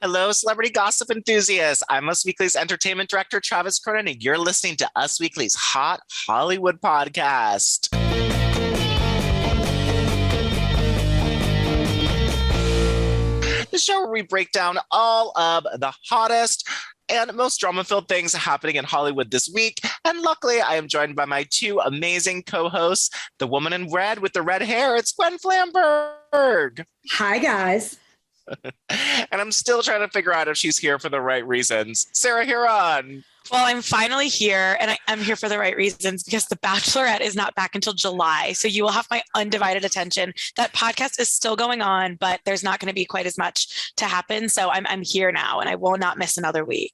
Hello, celebrity gossip enthusiasts. I'm Us Weekly's entertainment director, Travis Cronin, and you're listening to Us Weekly's Hot Hollywood podcast. The show where we break down all of the hottest and most drama-filled things happening in Hollywood this week. And luckily, I am joined by my two amazing co-hosts, the woman in red with the red hair. It's Gwen Flamberg. Hi, guys. And I'm still trying to figure out if she's here for the right reasons. Sarah Huron. Well, I'm finally here, and I'm here for the right reasons because The Bachelorette is not back until July. So you will have my undivided attention. That podcast is still going on, but there's not going to be quite as much to happen. So I'm here now, and I will not miss another week.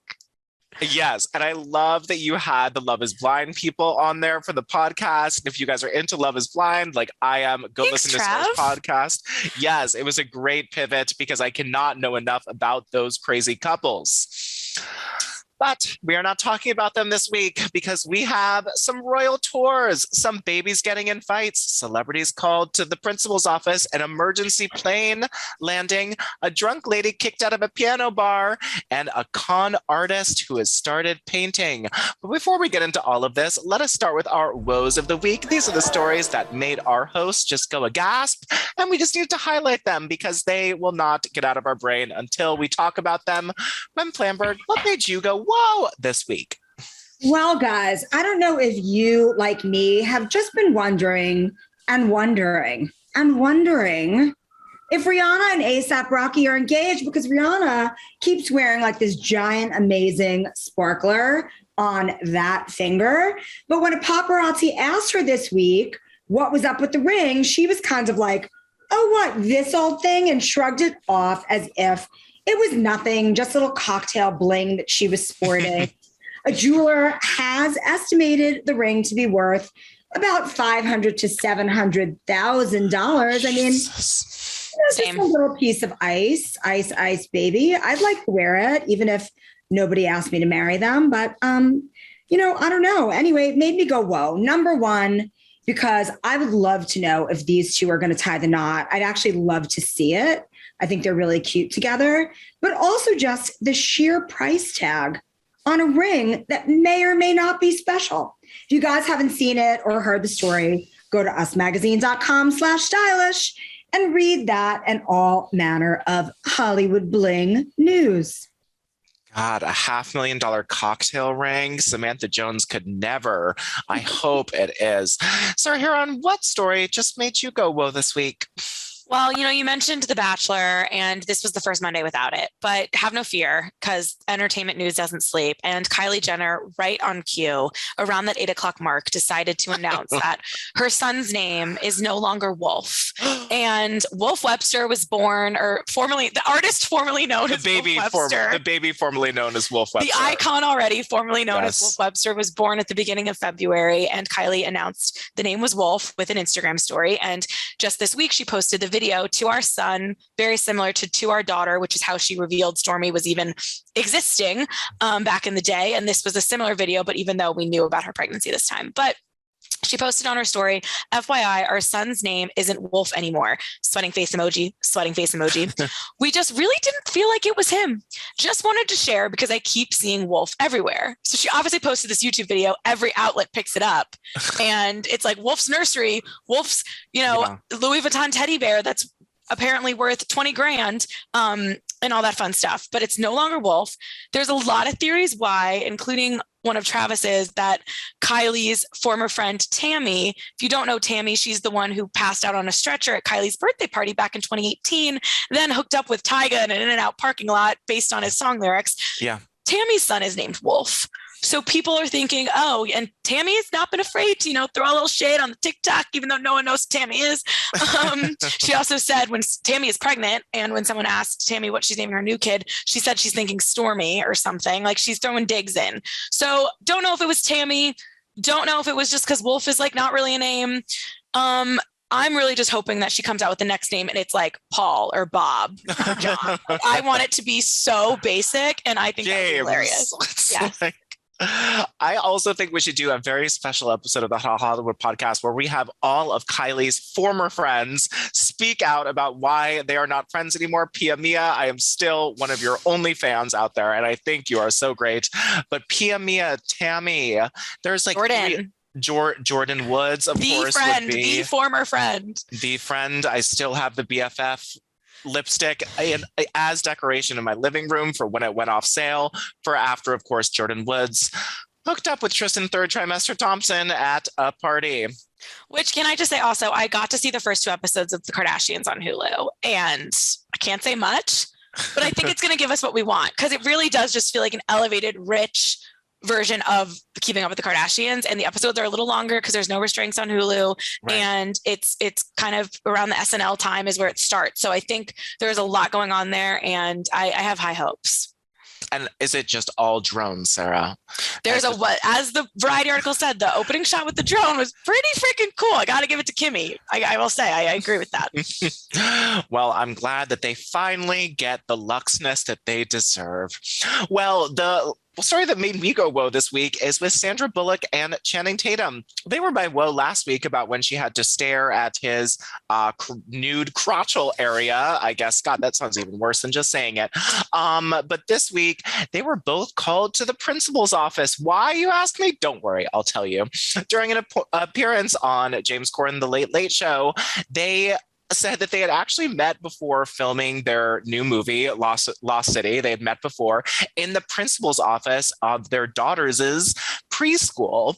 Yes, and I love that you had the Love is Blind people on there for the podcast. If you guys are into Love is Blind, like I am, go listen to Sarah's podcast. Yes, it was a great pivot because I cannot know enough about those crazy couples. But we are not talking about them this week because we have some royal tours, some babies getting in fights, celebrities called to the principal's office, an emergency plane landing, a drunk lady kicked out of a piano bar, and a con artist who has started painting. But before we get into all of this, let us start with our woes of the week. These are the stories that made our hosts just go aghast, and we just need to highlight them because they will not get out of our brain until we talk about them. Gwen Flamberg, what made you go, whoa, this week? Well, guys, I don't know if you, like me, have just been wondering if Rihanna and A$AP Rocky are engaged because Rihanna keeps wearing like this giant, amazing sparkler on that finger. But when a paparazzi asked her this week what was up with the ring, she was kind of like, oh, what, this old thing? And shrugged it off as if it was nothing, just a little cocktail bling that she was sporting. A jeweler has estimated the ring to be worth about $500,000 to $700,000. I mean, it's just a little piece of ice, baby. I'd like to wear it, even if nobody asked me to marry them. But, I don't know. Anyway, it made me go, whoa. Number one, because I would love to know if these two are going to tie the knot. I'd actually love to see it. I think they're really cute together, but also just the sheer price tag on a ring that may or may not be special. If you guys haven't seen it or heard the story, go to usmagazine.com/stylish and read that and all manner of Hollywood bling news. God, a $500,000 cocktail ring. Samantha Jones could never. I hope it is. Sarah Huron, what story just made you go, whoa, this week? Well, you mentioned The Bachelor, and this was the first Monday without it, but have no fear because entertainment news doesn't sleep. And Kylie Jenner, right on cue, around that 8:00 mark, decided to announce that her son's name is no longer Wolf. And Wolf Webster was born, or the artist formerly known as Wolf Webster. The baby formerly known as Wolf Webster. The icon already formerly known as Wolf Webster was born at the beginning of February, and Kylie announced the name was Wolf with an Instagram story. And just this week, she posted the video to our son, very similar to our daughter, which is how she revealed Stormy was even existing back in the day. And this was a similar video, but even though we knew about her pregnancy this time. But she posted on her story, FYI, our son's name isn't Wolf anymore. Sweating face emoji, sweating face emoji. We just really didn't feel like it was him. Just wanted to share because I keep seeing Wolf everywhere. So she obviously posted this YouTube video. Every outlet picks it up. And it's like Wolf's nursery, Wolf's, Louis Vuitton teddy bear that's apparently worth 20 grand and all that fun stuff. But it's no longer Wolf. There's a lot of theories why, including one of Travis's, that Kylie's former friend Tammy, if you don't know Tammy, she's the one who passed out on a stretcher at Kylie's birthday party back in 2018, then hooked up with Tyga in an In-N-Out parking lot based on his song lyrics. Yeah. Tammy's son is named Wolf. So people are thinking, oh, and Tammy has not been afraid to, throw a little shade on the TikTok, even though no one knows who Tammy is. She also said when Tammy is pregnant and when someone asked Tammy what she's naming her new kid, she said she's thinking Stormy or something, like she's throwing digs in. So don't know if it was Tammy. Don't know if it was just because Wolf is like not really a name. I'm really just hoping that she comes out with the next name and it's like Paul or Bob or John. I want it to be so basic and I think that's hilarious. Yeah. I also think we should do a very special episode of the Hollywood podcast where we have all of Kylie's former friends speak out about why they are not friends anymore. Pia Mia, I am still one of your only fans out there, and I think you are so great. But Pia Mia, Tammy, there's like Jordan Woods, of course, would be the former friend. The friend. I still have the BFF lipstick as decoration in my living room for when it went off sale. For after, of course, Jordan Woods hooked up with Tristan third trimester Thompson at a party. Which, can I just say also, I got to see the first 2 episodes of the Kardashians on Hulu, and I can't say much, but I think it's going to give us what we want, because it really does just feel like an elevated, rich version of Keeping Up with the Kardashians, and the episodes are a little longer because there's no restraints on Hulu, right. And it's kind of around the SNL time is where it starts. So I think there's a lot going on there, and I have high hopes. And is it just all drones, Sarah? There's as the Variety article said, the opening shot with the drone was pretty freaking cool. I got to give it to Kimmy. I will say, I agree with that. Well, I'm glad that they finally get the luxness that they deserve. Well, the story that made me go whoa this week is with Sandra Bullock and Channing Tatum. They were my whoa last week about when she had to stare at his nude crotchal area. I guess, God, that sounds even worse than just saying it. But this week, they were both called to the principal's office. Why, you ask me? Don't worry, I'll tell you. During an appearance on James Corden, The Late Late Show, they said that they had actually met before filming their new movie, Lost City. They had met before in the principal's office of their daughter's preschool.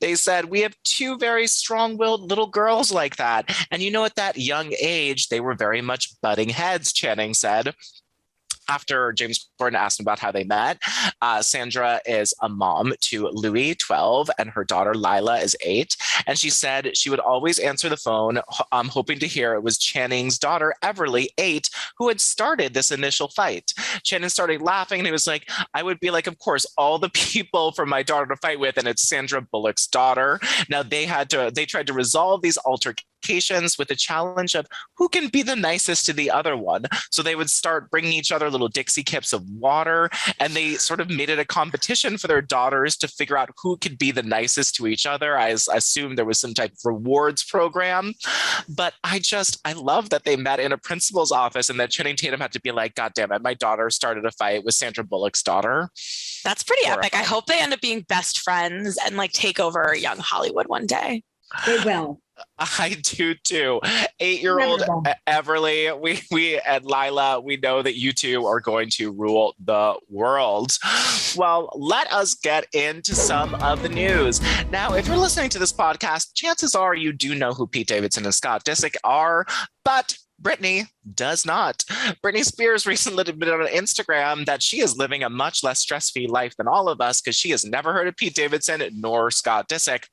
They said, we have 2 very strong-willed little girls like that. And you know, at that young age, they were very much butting heads, Channing said. After James Corden asked him about how they met, Sandra is a mom to Louis, 12, and her daughter Lila is 8. And she said she would always answer the phone, hoping to hear it was Channing's daughter, Everly, 8, who had started this initial fight. Channing started laughing, and he was like, I would be like, of course, all the people for my daughter to fight with, and it's Sandra Bullock's daughter. Now, they tried to resolve these altercations with the challenge of who can be the nicest to the other one. So they would start bringing each other little Dixie cups of water, and they sort of made it a competition for their daughters to figure out who could be the nicest to each other. I assumed there was some type of rewards program, but I love that they met in a principal's office, and that Channing Tatum had to be like, God damn it, my daughter started a fight with Sandra Bullock's daughter. That's pretty epic. I hope they end up being best friends and like take over young Hollywood one day. They will. I do too. 8-year-old Everly, we and Lila, we know that you two are going to rule the world. Well, let us get into some of the news. Now, if you're listening to this podcast, chances are you do know who Pete Davidson and Scott Disick are, but Britney does not. Britney Spears recently admitted on Instagram that she is living a much less stress-free life than all of us because she has never heard of Pete Davidson nor Scott Disick.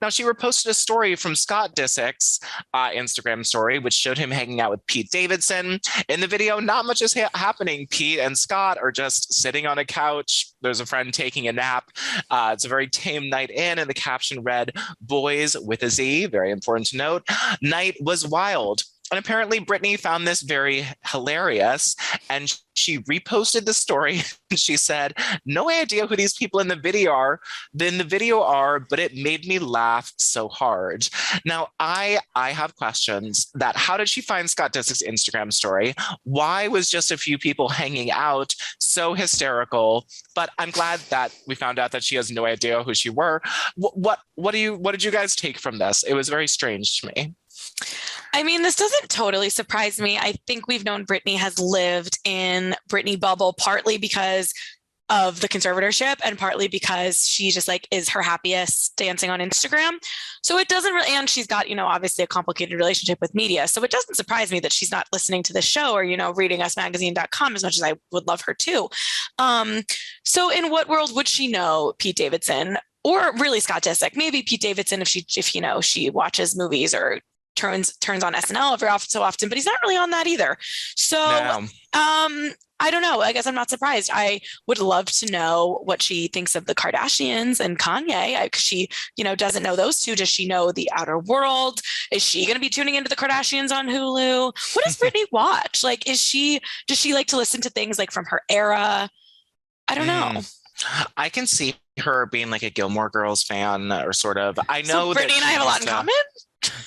Now, she reposted a story from Scott Disick's Instagram story, which showed him hanging out with Pete Davidson. In the video, not much is happening. Pete and Scott are just sitting on a couch. There's a friend taking a nap. It's a very tame night in, and the caption read, "Boys with a Z," very important to note. "Night was wild." And apparently Britney found this very hilarious, and she reposted the story. She said, "No idea who these people in the video are, but it made me laugh so hard." Now, I have questions that how did she find Scott Disick's Instagram story? Why was just a few people hanging out so hysterical? But I'm glad that we found out that she has no idea who she were. What did you guys take from this? It was very strange to me. I mean, this doesn't totally surprise me. I think we've known Britney has lived in Britney bubble partly because of the conservatorship and partly because she just like is her happiest dancing on Instagram. So it doesn't really, and she's got, obviously a complicated relationship with media. So it doesn't surprise me that she's not listening to the show or, reading usmagazine.com as much as I would love her to. So in what world would she know Pete Davidson or really Scott Disick? Maybe Pete Davidson if she watches movies or turns on SNL every so often, but he's not really on that either. So, no. I don't know. I guess I'm not surprised. I would love to know what she thinks of the Kardashians and Kanye. Because she, doesn't know those two. Does she know the outer world? Is she going to be tuning into the Kardashians on Hulu? What does Britney watch? Like, does she like to listen to things like from her era? I don't know. I can see her being like a Gilmore Girls fan or sort of. I know so Britney and I have a lot in common.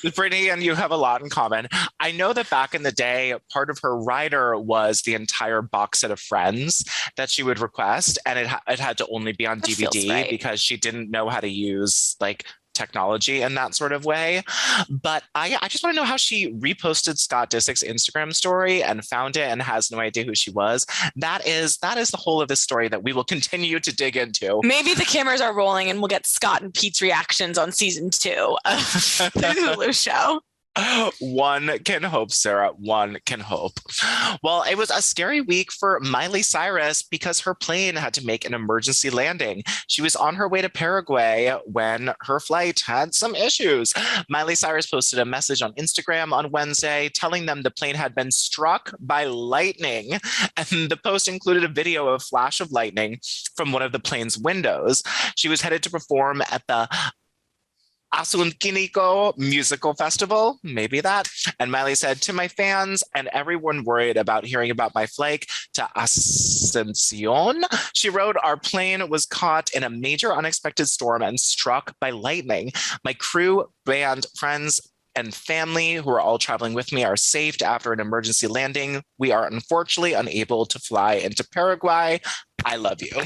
Britney and you have a lot in common. I know that back in the day, part of her rider was the entire box set of Friends that she would request, and it had to only be on DVD because she didn't know how to use like technology in that sort of way. But I just want to know how she reposted Scott Disick's Instagram story and found it and has no idea who she was. That is the whole of this story that we will continue to dig into. Maybe the cameras are rolling and we'll get Scott and Pete's reactions on season 2 of the Hulu show. One can hope, Sarah. One can hope. Well, it was a scary week for Miley Cyrus because her plane had to make an emergency landing. She was on her way to Paraguay when her flight had some issues. Miley Cyrus posted a message on Instagram on Wednesday telling them the plane had been struck by lightning. And the post included a video of a flash of lightning from one of the plane's windows. She was headed to perform at the Asunquinico Musical Festival, maybe that. And Miley said, to my fans and everyone worried about hearing about my flight to Asuncion, she wrote, our plane was caught in a major unexpected storm and struck by lightning. My crew, band, friends, and family who are all traveling with me are safe after an emergency landing. We are unfortunately unable to fly into Paraguay. I love you.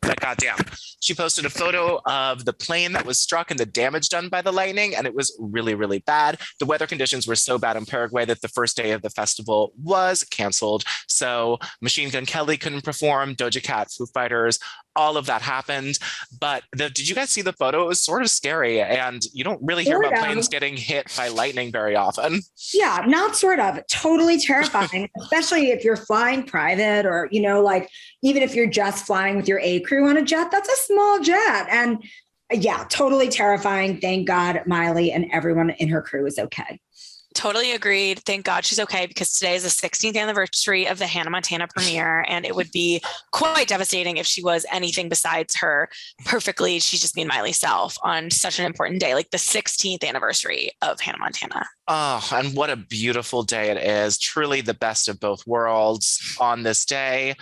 But goddamn. She posted a photo of the plane that was struck and the damage done by the lightning, and it was really, really bad. The weather conditions were so bad in Paraguay that the first day of the festival was canceled. So Machine Gun Kelly couldn't perform, Doja Cat, Foo Fighters, all of that happened. But did you guys see the photo? It was sort of scary, and you don't really hear about planes getting hit by lightning very often. Yeah, not sort of. Totally terrifying, especially if you're flying private or, like even if you're just flying with your A crew on a jet, that's a small jet. And yeah, totally terrifying. Thank God Miley and everyone in her crew is okay. Totally agreed. Thank God she's okay, because today is the 16th anniversary of the Hannah Montana premiere, and it would be quite devastating if she was anything besides her perfectly, she's just being Miley self on such an important day, like the 16th anniversary of Hannah Montana. Oh, and what a beautiful day it is. Truly the best of both worlds on this day.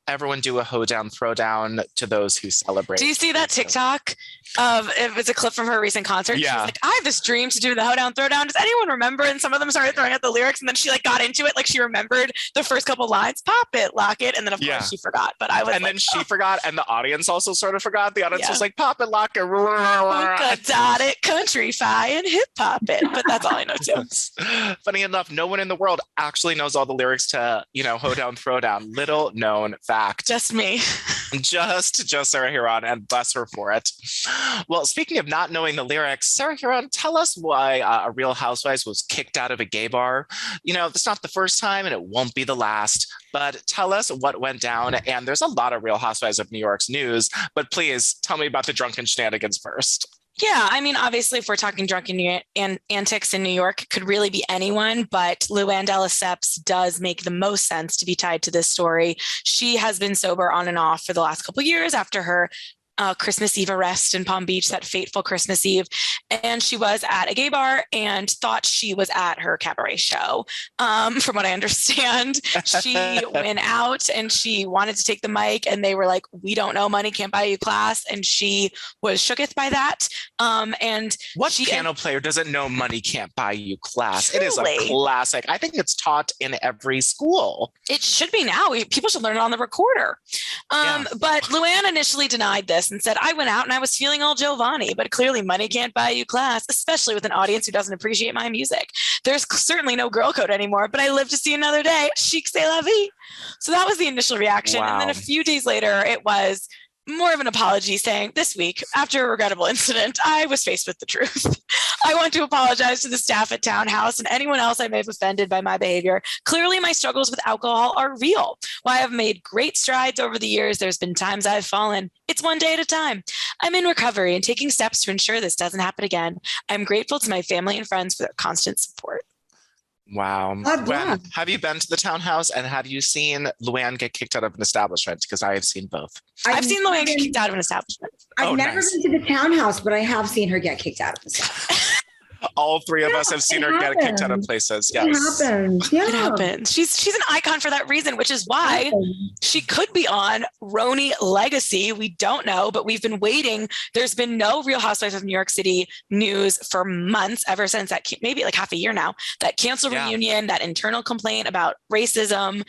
Everyone do a hoedown, throwdown to those who celebrate. Do you see that TikTok? It was a clip from her recent concert. Yeah. She was like, I have this dream to do the hoedown, throwdown. Does anyone remember? And some of them started throwing out the lyrics, and then she got into it. Like she remembered the first couple lines, pop it, lock it. And then of course she forgot, but I was then she forgot. And the audience also sort of forgot. The audience was like, pop it, lock it. Dot it, country fi and hip hop it. But that's all I know too. Funny enough, no one in the world actually knows all the lyrics to, hoedown, throwdown. Little known fact. Just me. Just Sarah Huron, and bless her for it. Well, speaking of not knowing the lyrics, Sarah Huron, tell us why a Real Housewives was kicked out of a gay bar. It's not the first time and it won't be the last, but tell us what went down. And there's a lot of Real Housewives of New York's news, but please tell me about the drunken shenanigans first. Yeah, I mean, obviously, if we're talking drunken antics in New York, it could really be anyone, but Luann De Lesseps does make the most sense to be tied to this story. She has been sober on and off for the last couple of years after her Christmas Eve arrest in Palm Beach, that fateful Christmas Eve. And she was at a gay bar and thought she was at her cabaret show. From what I understand, she went out and she wanted to take the mic, and they were like, we don't know, money can't buy you class. And she was shooketh by that. And what piano player doesn't know money can't buy you class? Truly. It is a classic. I think it's taught in every school. It should be now. People should learn it on the recorder. But Luann initially denied this and said, I went out and I was feeling all Giovanni, but clearly money can't buy you class, especially with an audience who doesn't appreciate my music. There's certainly no girl code anymore, but I live to see another day. Chic, c'est la vie. So that was the initial reaction. Wow. And then a few days later, it was more of an apology saying, this week, after a regrettable incident, I was faced with the truth. I want to apologize to the staff at Townhouse and anyone else I may have offended by my behavior. Clearly, my struggles with alcohol are real. While I have made great strides over the years, there's been times I've fallen. It's one day at a time. I'm in recovery and taking steps to ensure this doesn't happen again. I'm grateful to my family and friends for their constant support. Wow. Have you been to the Townhouse, and have you seen Luann get kicked out of an establishment? Because I have seen both. I've seen Luann get kicked out of an establishment. I've never been to the Townhouse, but I have seen her get kicked out of an establishment. All three of us have seen her get kicked out of places. Yes. It happens. Yeah. It happens. She's an icon for that reason, which is why she could be on RHONY Legacy. We don't know, but we've been waiting. There's been no Real Housewives of New York City news for months, ever since that, maybe like half a year now, that canceled reunion, that internal complaint about racism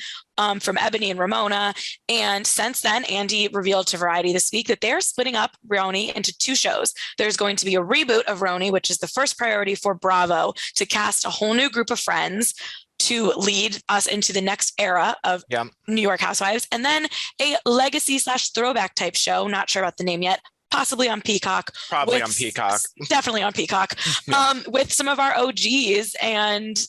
from Ebony and Ramona. And since then, Andy revealed to Variety this week that they're splitting up RHONY into 2 shows. There's going to be a reboot of RHONY, which is the first priority for Bravo, to cast a whole new group of friends to lead us into the next era of New York Housewives. And then a legacy/throwback type show, not sure about the name yet, possibly on Peacock. Probably on Peacock. Definitely on Peacock. With some of our OGs, and,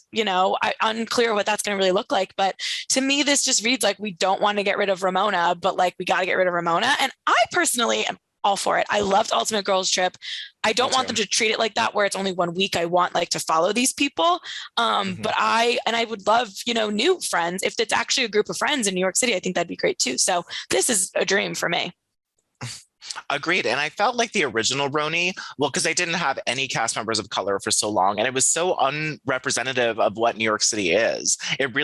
unclear what that's going to really look like. But to me, this just reads like we don't want to get rid of Ramona, but like we got to get rid of Ramona. And I personally am all for it. I loved Ultimate Girls Trip. I don't want them to treat it like that, where it's only 1 week. I want like to follow these people. But I would love, new friends. If it's actually a group of friends in New York City, I think that'd be great too. So this is a dream for me. Agreed. And I felt like the original RHONY, because they didn't have any cast members of color for so long, and it was so unrepresentative of what New York City is. It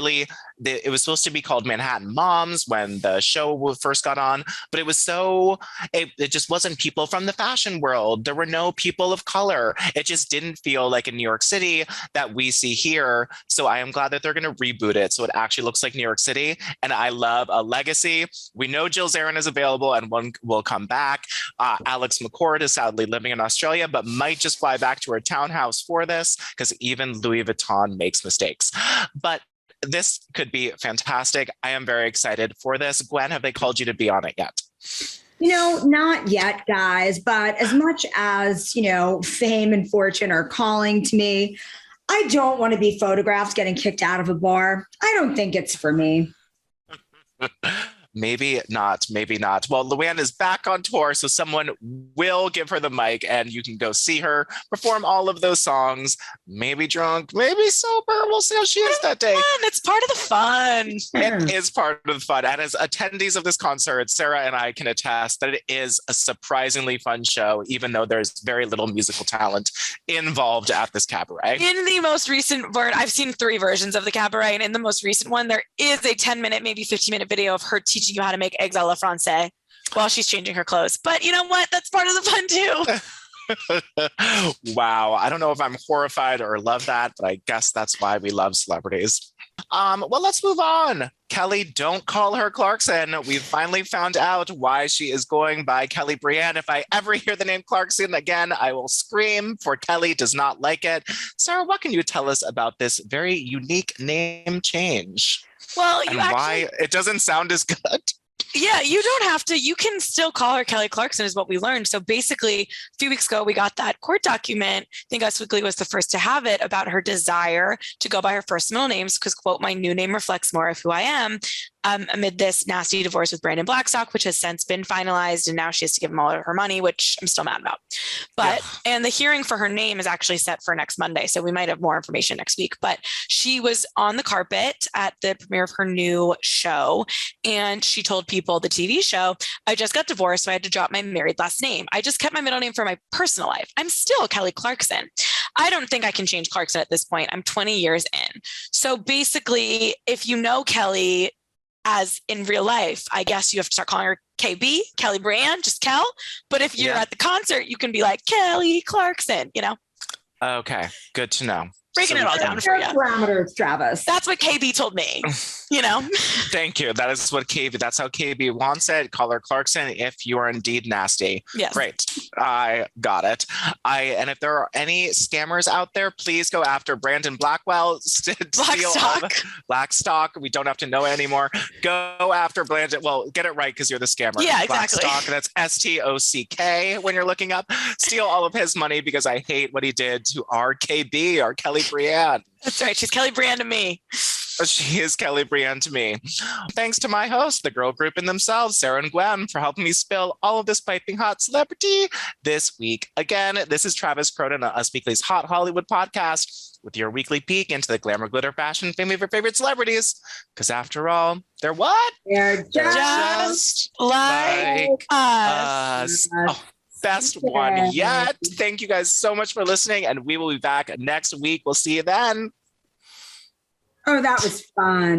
was supposed to be called Manhattan Moms when the show first got on, but it just wasn't people from the fashion world. There were no people of color. It just didn't feel like a New York City that we see here. So I am glad that they're going to reboot it so it actually looks like New York City. And I love a legacy. We know Jill Zarin is available and one will come back. Alex McCord is sadly living in Australia, but might just fly back to her townhouse for this, because even Louis Vuitton makes mistakes. But this could be fantastic. I am very excited for this. Gwen, have they called you to be on it yet? Not yet, guys, but as much as, fame and fortune are calling to me, I don't want to be photographed getting kicked out of a bar. I don't think it's for me. Maybe not. Well, Luann is back on tour, so someone will give her the mic and you can go see her perform all of those songs. Maybe drunk, maybe sober. We'll see how she is that day. It's part of the fun. It is part of the fun. And as attendees of this concert, Sarah and I can attest that it is a surprisingly fun show, even though there's very little musical talent involved at this cabaret. In the most recent I've seen 3 versions of the cabaret, and in the most recent one, there is a 10-minute, maybe 15-minute video of her teaching you how to make eggs a la Francais while she's changing her clothes. But you know what? That's part of the fun too. Wow. I don't know if I'm horrified or love that, but I guess that's why we love celebrities. Well, let's move on. Kelly, don't call her Clarkson. We've finally found out why she is going by Kelly Brienne. If I ever hear the name Clarkson again, I will scream, for Kelly does not like it. Sarah, what can you tell us about this very unique name change? Well, why it doesn't sound as good. Yeah, you don't have to. You can still call her Kelly Clarkson, is what we learned. So basically, a few weeks ago, we got that court document. I think Us Weekly was the first to have it, about her desire to go by her first middle names because, quote, my new name reflects more of who I am. Amid this nasty divorce with Brandon Blackstock, which has since been finalized, and now she has to give him all of her money, which I'm still mad about. But and the hearing for her name is actually set for next Monday, so we might have more information next week. But she was on the carpet at the premiere of her new show, and she told people, the TV show, I just got divorced, so I had to drop my married last name. I just kept my middle name for my personal life. I'm still Kelly Clarkson. I don't think I can change Clarkson at this point. I'm 20 years in. So basically, if you know Kelly as in real life, I guess you have to start calling her KB, Kelly Brienne, just Kel. But if you're at the concert, you can be like Kelly Clarkson, Okay, good to know. Breaking it all down for you. Parameters, Travis. That's what KB told me, Thank you. That's how KB wants it. Call her Clarkson if you are indeed nasty. Yes. Great. I got it. And if there are any scammers out there, please go after Brandon Blackwell. Blackstock. We don't have to know it anymore. Go after Brandon. Well, get it right because you're the scammer. Yeah, exactly. Blackstock. That's STOCK when you're looking up. Steal all of his money because I hate what he did to our KB, our Kelly Brienne. That's right. She's Kelly Brienne to me. She is Kelly Brienne to me. Thanks to my host, the girl group in themselves, Sarah and Gwen, for helping me spill all of this piping hot celebrity this week. Again, this is Travis Cronin on Us Weekly's Hot Hollywood podcast with your weekly peek into the glamour, glitter, fashion, fame of your favorite celebrities. Because after all, they're what? They're just like us. Oh, best one yet. Thank you guys so much for listening, and we will be back next week. We'll see you then. Oh, that was fun.